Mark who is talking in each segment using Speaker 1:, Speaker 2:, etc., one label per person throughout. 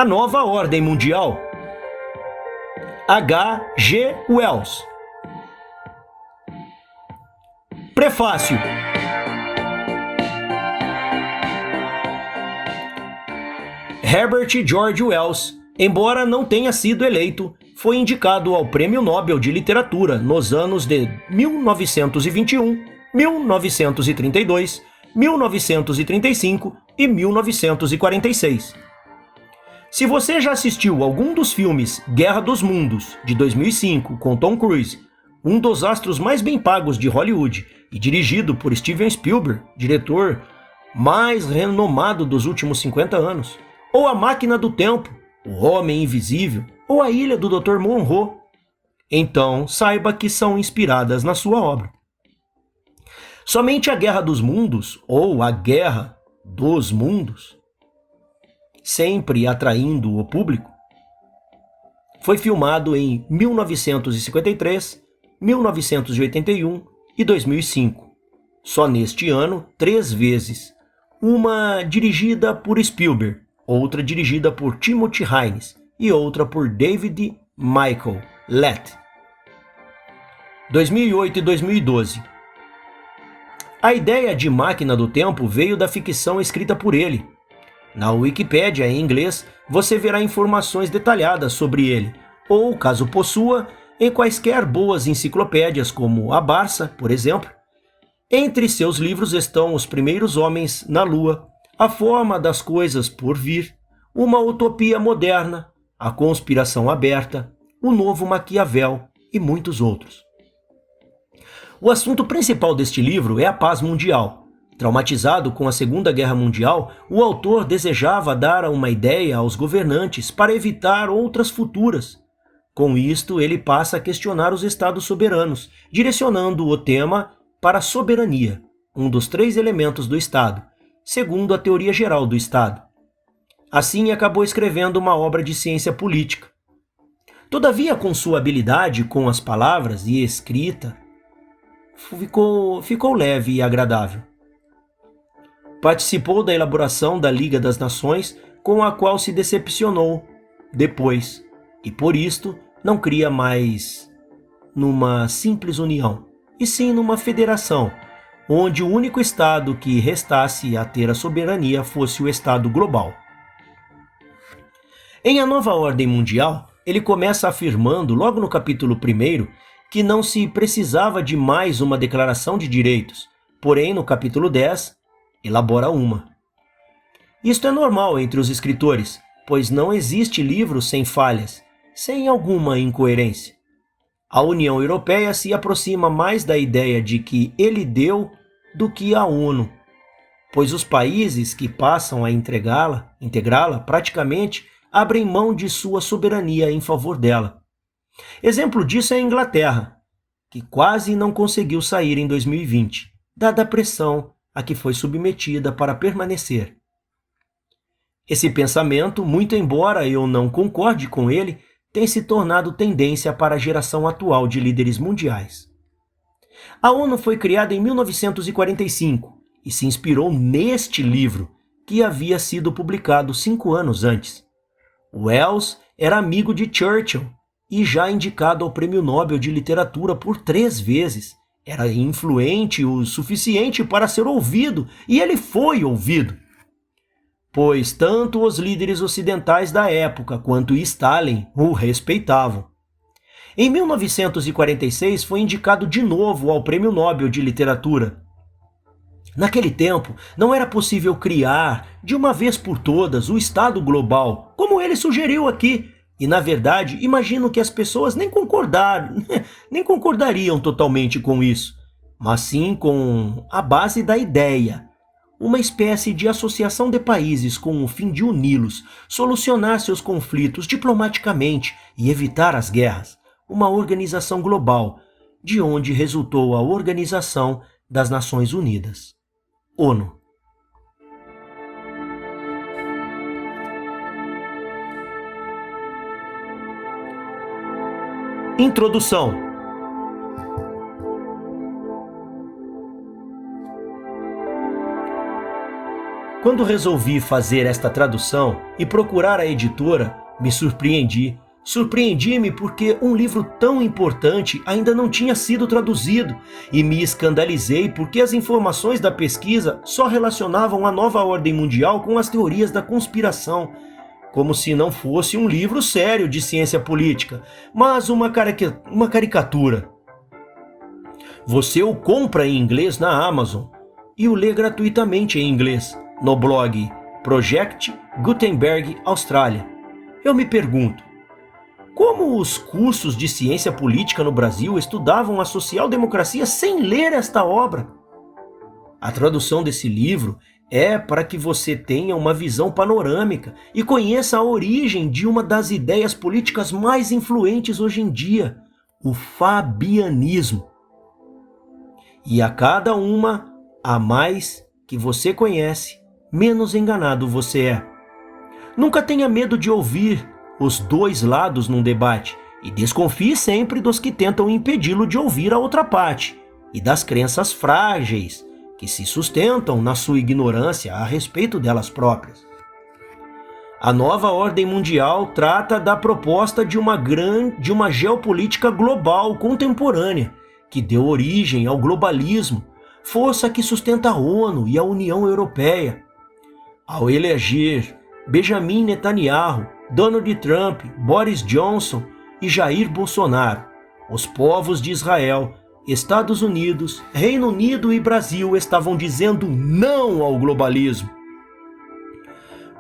Speaker 1: A Nova Ordem Mundial. H. G. Wells. Prefácio. Herbert George Wells, embora não tenha sido eleito, foi indicado ao Prêmio Nobel de Literatura nos anos de 1921, 1932, 1935 e 1946. Se você já assistiu algum dos filmes Guerra dos Mundos, de 2005, com Tom Cruise, um dos astros mais bem pagos de Hollywood, e dirigido por Steven Spielberg, diretor mais renomado dos últimos 50 anos, ou A Máquina do Tempo, O Homem Invisível, ou A Ilha do Dr. Monroe, então saiba que são inspiradas na sua obra. Somente A Guerra dos Mundos, ou A Guerra dos Mundos, sempre atraindo o público, foi filmado em 1953, 1981 e 2005. Só neste ano, 3 vezes. Uma dirigida por Spielberg, outra dirigida por Timothy Hines e outra por David Michael Lett. 2008 e 2012. A ideia de Máquina do Tempo veio da ficção escrita por ele. Na Wikipédia, em inglês, você verá informações detalhadas sobre ele, ou, caso possua, em quaisquer boas enciclopédias, como a Barça, por exemplo. Entre seus livros estão Os Primeiros Homens na Lua, A Forma das Coisas por Vir, Uma Utopia Moderna, A Conspiração Aberta, O Novo Maquiavel e muitos outros. O assunto principal deste livro é a paz mundial. Traumatizado com a Segunda Guerra Mundial, o autor desejava dar uma ideia aos governantes para evitar outras futuras. Com isto, ele passa a questionar os estados soberanos, direcionando o tema para a soberania, um dos 3 elementos do Estado, segundo a teoria geral do Estado. Assim, acabou escrevendo uma obra de ciência política. Todavia, com sua habilidade com as palavras e escrita, ficou leve e agradável. Participou da elaboração da Liga das Nações, com a qual se decepcionou depois, e por isto não cria mais numa simples união, e sim numa federação, onde o único Estado que restasse a ter a soberania fosse o Estado global. Em A Nova Ordem Mundial, ele começa afirmando, logo no capítulo 1, que não se precisava de mais uma declaração de direitos, porém no capítulo 10, elabora uma. Isto é normal entre os escritores, pois não existe livro sem falhas, sem alguma incoerência. A União Europeia se aproxima mais da ideia de que ele deu do que a ONU, pois os países que passam a integrá-la praticamente abrem mão de sua soberania em favor dela. Exemplo disso é a Inglaterra, que quase não conseguiu sair em 2020, dada a pressão a que foi submetida para permanecer. Esse pensamento, muito embora eu não concorde com ele, tem se tornado tendência para a geração atual de líderes mundiais. A ONU foi criada em 1945 e se inspirou neste livro, que havia sido publicado 5 anos antes. Wells era amigo de Churchill e já indicado ao Prêmio Nobel de Literatura por 3 vezes. Era influente o suficiente para ser ouvido, e ele foi ouvido. Pois tanto os líderes ocidentais da época quanto Stalin o respeitavam. Em 1946 foi indicado de novo ao Prêmio Nobel de Literatura. Naquele tempo, não era possível criar, de uma vez por todas, o Estado global, como ele sugeriu aqui. E, na verdade, imagino que as pessoas nem concordariam totalmente com isso, mas sim com a base da ideia. Uma espécie de associação de países com o fim de uni-los, solucionar seus conflitos diplomaticamente e evitar as guerras. Uma organização global, de onde resultou a Organização das Nações Unidas, ONU. Introdução. Quando resolvi fazer esta tradução e procurar a editora, me surpreendi. Surpreendi-me porque um livro tão importante ainda não tinha sido traduzido e me escandalizei porque as informações da pesquisa só relacionavam a nova ordem mundial com as teorias da conspiração, como se não fosse um livro sério de ciência política, mas uma caricatura. Você o compra em inglês na Amazon e o lê gratuitamente em inglês no blog Project Gutenberg Austrália. Eu me pergunto, como os cursos de ciência política no Brasil estudavam a social-democracia sem ler esta obra? A tradução desse livro é para que você tenha uma visão panorâmica e conheça a origem de uma das ideias políticas mais influentes hoje em dia, o fabianismo. E a cada uma a mais que você conhece, menos enganado você é. Nunca tenha medo de ouvir os dois lados num debate e desconfie sempre dos que tentam impedi-lo de ouvir a outra parte e das crenças frágeis que se sustentam na sua ignorância a respeito delas próprias. A nova ordem mundial trata da proposta de uma geopolítica global contemporânea que deu origem ao globalismo, força que sustenta a ONU e a União Europeia. Ao eleger Benjamin Netanyahu, Donald Trump, Boris Johnson e Jair Bolsonaro, os povos de Israel, Estados Unidos, Reino Unido e Brasil estavam dizendo não ao globalismo.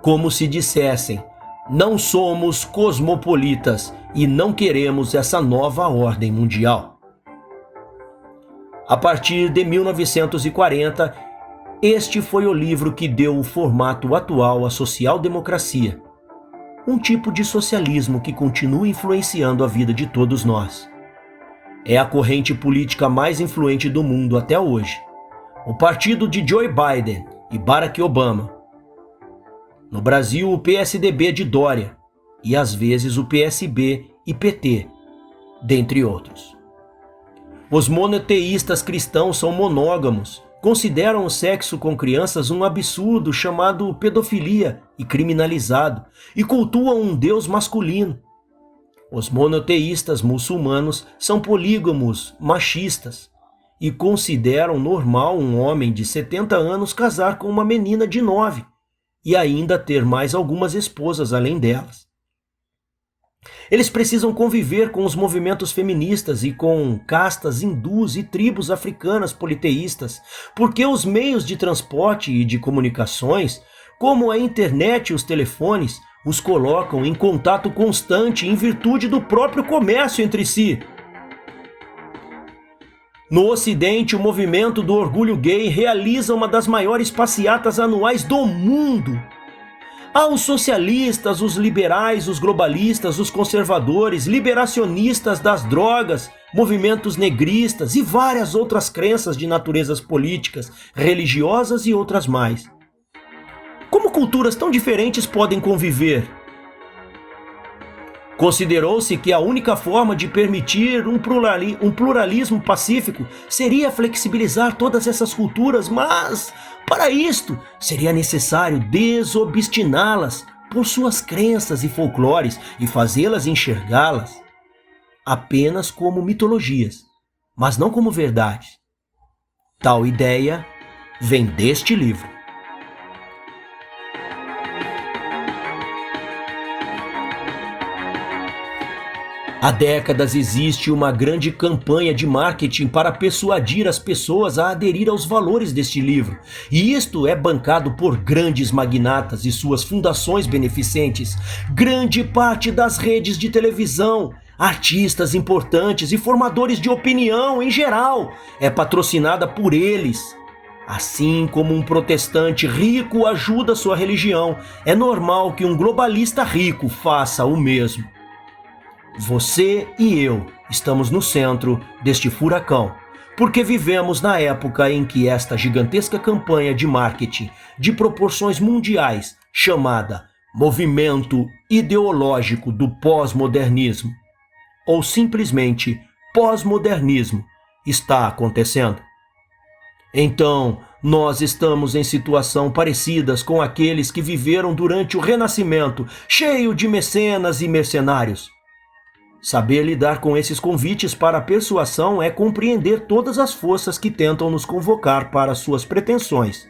Speaker 1: Como se dissessem, não somos cosmopolitas e não queremos essa nova ordem mundial. A partir de 1940, este foi o livro que deu o formato atual à social-democracia, um tipo de socialismo que continua influenciando a vida de todos nós. É a corrente política mais influente do mundo até hoje, o partido de Joe Biden e Barack Obama. No Brasil, o PSDB de Dória e às vezes o PSB e PT, dentre outros. Os monoteístas cristãos são monógamos, consideram o sexo com crianças um absurdo chamado pedofilia e criminalizado, e cultuam um Deus masculino. Os monoteístas muçulmanos são polígamos, machistas, e consideram normal um homem de 70 anos casar com uma menina de 9, e ainda ter mais algumas esposas além delas. Eles precisam conviver com os movimentos feministas e com castas hindus e tribos africanas politeístas, porque os meios de transporte e de comunicações, como a internet e os telefones, os colocam em contato constante em virtude do próprio comércio entre si. No Ocidente, o movimento do orgulho gay realiza uma das maiores passeatas anuais do mundo. Há os socialistas, os liberais, os globalistas, os conservadores, liberacionistas das drogas, movimentos negristas e várias outras crenças de naturezas políticas, religiosas e outras mais. Como culturas tão diferentes podem conviver? Considerou-se que a única forma de permitir um pluralismo pacífico seria flexibilizar todas essas culturas, mas, para isto, seria necessário desobstiná-las por suas crenças e folclores e fazê-las enxergá-las apenas como mitologias, mas não como verdades. Tal ideia vem deste livro. Há décadas existe uma grande campanha de marketing para persuadir as pessoas a aderir aos valores deste livro. E isto é bancado por grandes magnatas e suas fundações beneficentes, grande parte das redes de televisão, artistas importantes e formadores de opinião em geral é patrocinada por eles. Assim como um protestante rico ajuda sua religião, é normal que um globalista rico faça o mesmo. Você e eu estamos no centro deste furacão, porque vivemos na época em que esta gigantesca campanha de marketing de proporções mundiais, chamada Movimento Ideológico do Pós-Modernismo, ou simplesmente pós-modernismo, está acontecendo. Então, Nós estamos em situação parecidas com aqueles que viveram durante o Renascimento, cheio de mecenas e mercenários. Saber lidar com esses convites para a persuasão é compreender todas as forças que tentam nos convocar para suas pretensões.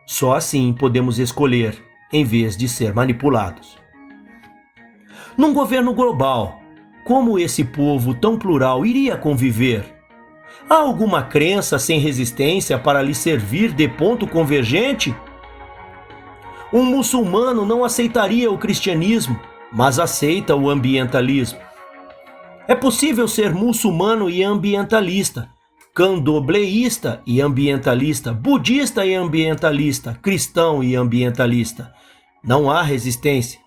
Speaker 1: Só assim podemos escolher, em vez de ser manipulados. Num governo global, como esse povo tão plural iria conviver? Há alguma crença sem resistência para lhe servir de ponto convergente? Um muçulmano não aceitaria o cristianismo, mas aceita o ambientalismo. É possível ser muçulmano e ambientalista, candomblessista e ambientalista, budista e ambientalista, cristão e ambientalista. Não há resistência.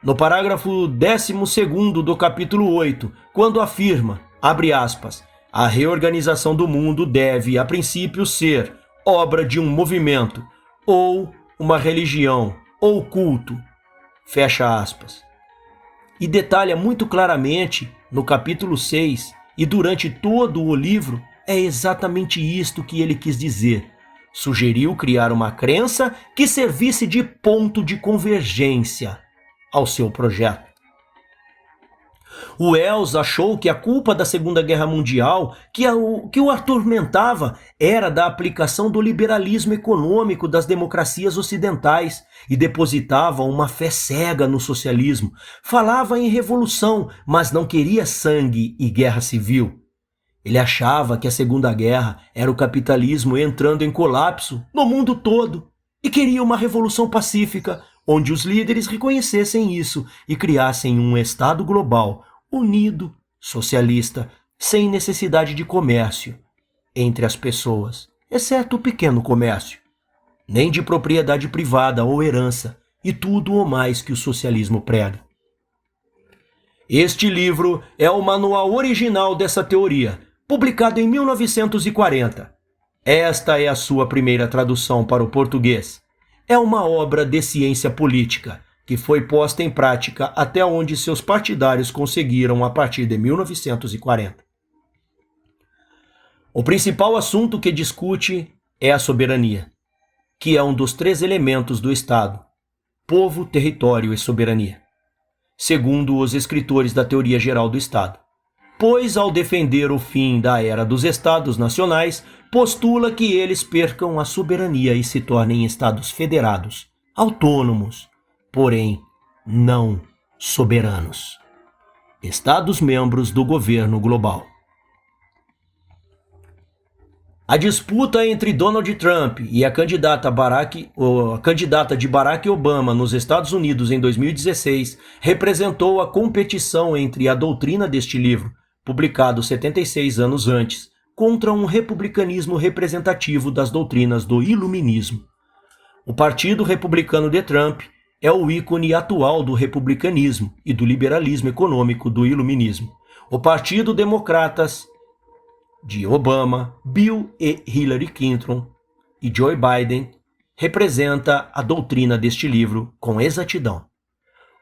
Speaker 1: No parágrafo 12º do capítulo 8, quando afirma, abre aspas, a reorganização do mundo deve, a princípio, ser obra de um movimento, ou uma religião, ou culto, fecha aspas. E detalha muito claramente, no capítulo 6, e durante todo o livro, é exatamente isto que ele quis dizer. Sugeriu criar uma crença que servisse de ponto de convergência ao seu projeto. O Wells achou que a culpa da Segunda Guerra Mundial, que o atormentava, era da aplicação do liberalismo econômico das democracias ocidentais e depositava uma fé cega no socialismo. Falava em revolução, mas não queria sangue e guerra civil. Ele achava que a Segunda Guerra era o capitalismo entrando em colapso no mundo todo e queria uma revolução pacífica, onde os líderes reconhecessem isso e criassem um Estado global, unido, socialista, sem necessidade de comércio entre as pessoas, exceto o pequeno comércio, nem de propriedade privada ou herança, e tudo o mais que o socialismo prega. Este livro é o manual original dessa teoria, publicado em 1940. Esta é a sua primeira tradução para o português. É uma obra de ciência política, que foi posta em prática até onde seus partidários conseguiram a partir de 1940. O principal assunto que discute é a soberania, que é um dos 3 elementos do Estado: povo, território e soberania, segundo os escritores da teoria geral do Estado. Pois, ao defender o fim da era dos Estados nacionais, postula que eles percam a soberania e se tornem Estados federados, autônomos, porém não soberanos. Estados-membros do governo global. A disputa entre Donald Trump e a candidata de Barack Obama nos Estados Unidos em 2016 representou a competição entre a doutrina deste livro, publicado 76 anos antes, contra um republicanismo representativo das doutrinas do iluminismo. O Partido Republicano de Trump é o ícone atual do republicanismo e do liberalismo econômico do iluminismo. O Partido Democratas de Obama, Bill e Hillary Clinton e Joe Biden representa a doutrina deste livro com exatidão.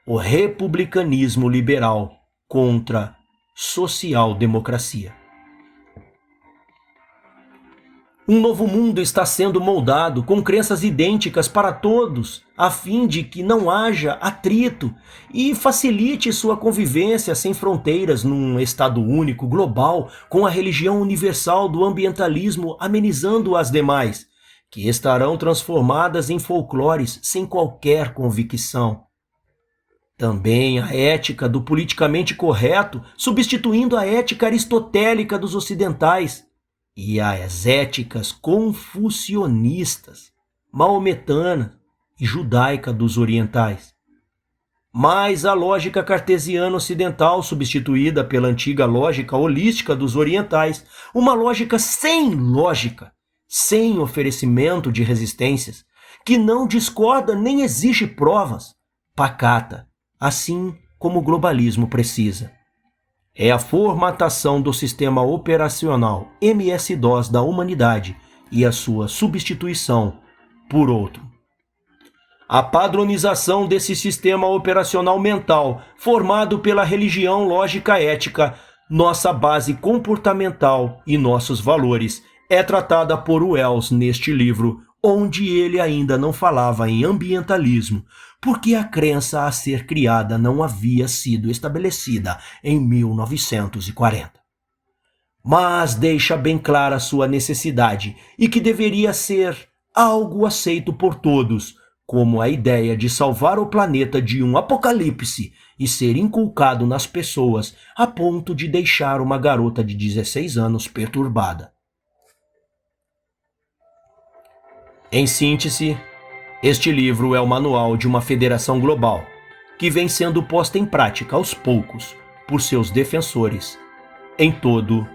Speaker 1: O republicanismo liberal contra social-democracia. Um novo mundo está sendo moldado com crenças idênticas para todos, a fim de que não haja atrito e facilite sua convivência sem fronteiras num Estado único, global, com a religião universal do ambientalismo amenizando as demais, que estarão transformadas em folclores sem qualquer convicção. Também a ética do politicamente correto, substituindo a ética aristotélica dos ocidentais, e as éticas confucionistas, maometanas e judaica dos orientais. Mas a lógica cartesiana ocidental, substituída pela antiga lógica holística dos orientais, uma lógica, sem oferecimento de resistências, que não discorda nem exige provas, pacata, assim como o globalismo precisa. É a formatação do sistema operacional MS-DOS da humanidade e a sua substituição por outro. A padronização desse sistema operacional mental, formado pela religião lógica ética, nossa base comportamental e nossos valores, é tratada por Wells neste livro, onde ele ainda não falava em ambientalismo, porque a crença a ser criada não havia sido estabelecida em 1940. Mas deixa bem clara sua necessidade e que deveria ser algo aceito por todos, como a ideia de salvar o planeta de um apocalipse e ser inculcado nas pessoas a ponto de deixar uma garota de 16 anos perturbada. Em síntese, este livro é o manual de uma federação global, que vem sendo posta em prática aos poucos por seus defensores em todo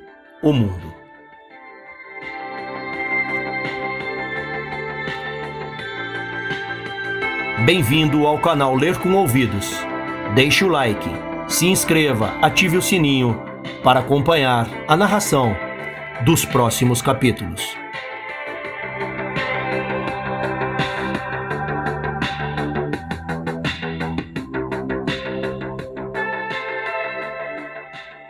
Speaker 1: o mundo. Bem-vindo ao canal Ler com Ouvidos. Deixe o like, se inscreva, ative o sininho para acompanhar a narração dos próximos capítulos.